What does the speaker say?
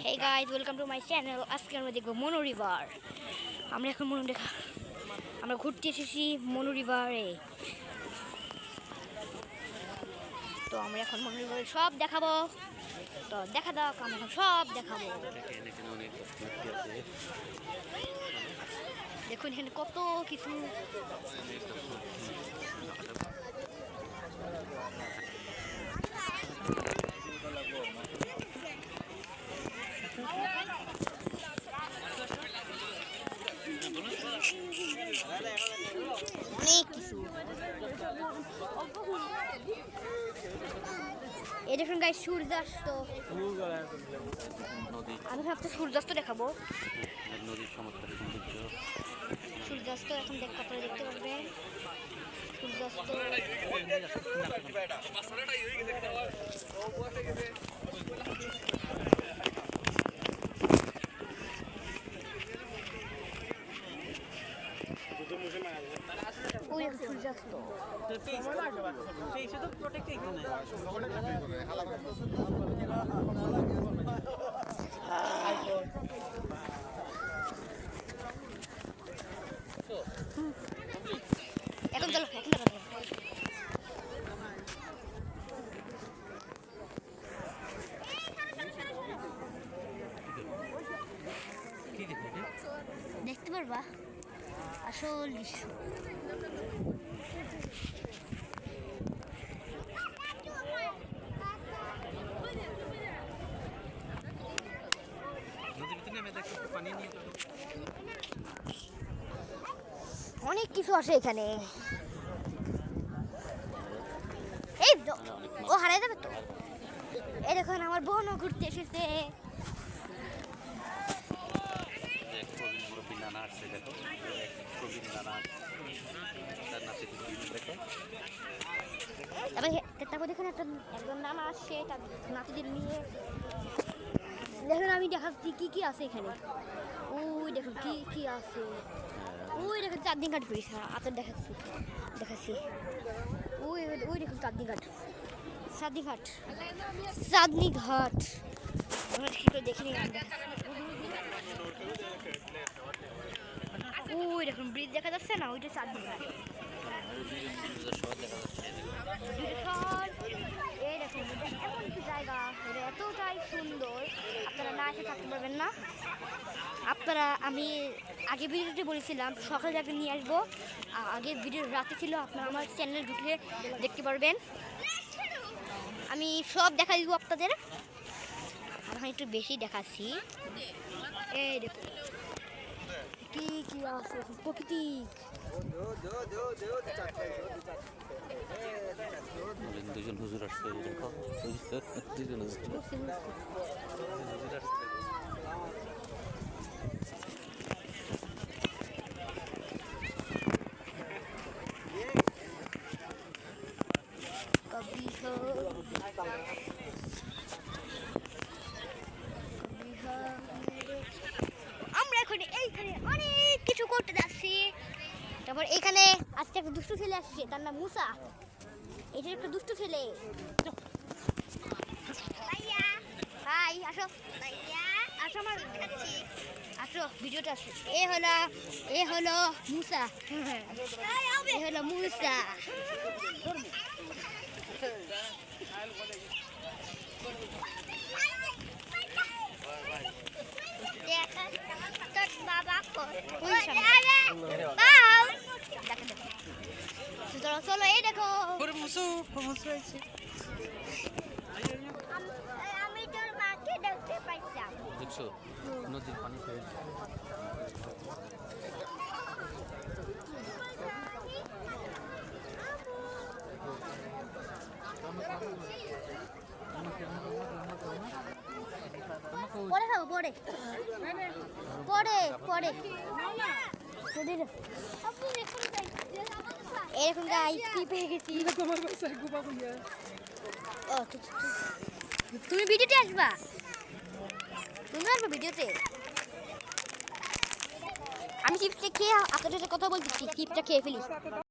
Hey guys, welcome to my channel. আজকে আমরা দেখব মনো রিভার। আমরা এখন আমরা ঘুরতে এসেছি মনো রিভারে। তো আমরা এখন মনো রিভারে সব দেখাবো। তো দেখা দাও, আমরা এখন সব দেখাবো। দেখুন এখানে কত কিছু। অনেক কিছু। এই দেখুন গাইস, সূর্যাস্ত। আমি ভাবছি সূর্যাস্ত দেখাবো। সূর্যাস্ত এখন আপনারা দেখতে পারবেন। সূর্যাস্ত সূর্যাস্ত এখন চলো দেখতে পারবা আসল দৃশ্য। অনেক কিছু আসে এখানে। এই ও হারাই যাবে তো। এই দেখুন আমার বোনও ঘুরতে এসেছে। তারপর দেখুন একজন নানা আসছে তার নাতিদের নিয়ে। দেখুন আমি দেখাচ্ছি কি কি আছে এখানে। ওই দেখুন কি কি আছে। ওই দেখুন চাঁদনি ঘাট ব্রিজ। আপনার দেখাচ্ছি ওই ওই দেখুন চাঁদনি ঘাট আমরা ঠিক করে দেখিনি। ওই দেখুন ব্রিজ দেখা যাচ্ছে না, ওইটা চাঁদনি ঘাট। এই দেখুন এমন একটি জায়গা, এটা এতটাই সুন্দর, আপনারা না এসে থাকতে পারবেন না। আমি আগে ভিডিওতে বলেছিলাম সকালে যাকে নিয়ে আসবো, আগে ভিডিও রাতে ছিল। আপনারা আমার চ্যানেল ঢুকলে দেখতে পারবেন। আমি সব দেখা দিব আপনাদের। এখন একটু বেশি দেখাচ্ছি। এই দেখুন কি কি আছে প্রাকৃতিক। দুজন হুজুর আসছে, দেখো দুজন হুজুর আসছে। আমরা এখন এইখানে অনেক কিছু করতে যাচ্ছি। তারপর এখানে আজকে একটা দুষ্টু ছেলে আসছে, তার নাম মুসা। এটা একটা দুষ্টু ছেলে। হাই, আসো আসো আমার আসো ভিডিওটা আসো। এ হলো মুসা। এ হলো মুসা। চলো এই দেখো আমি তোর মাকে দেখতে পাইলাম। দেখছো নদীর পানি ফেলছে। পরে খাবো পরে এরকম গাইস কি পেয়ে গেছি। তুমি ভিডিওতে আসবা? তুমি আসবে ভিডিওতে? আমি চিপসটা খেয়ে আপনাদের সাথে কথা বলতেছি, চিপসটা খেয়ে ফেলি।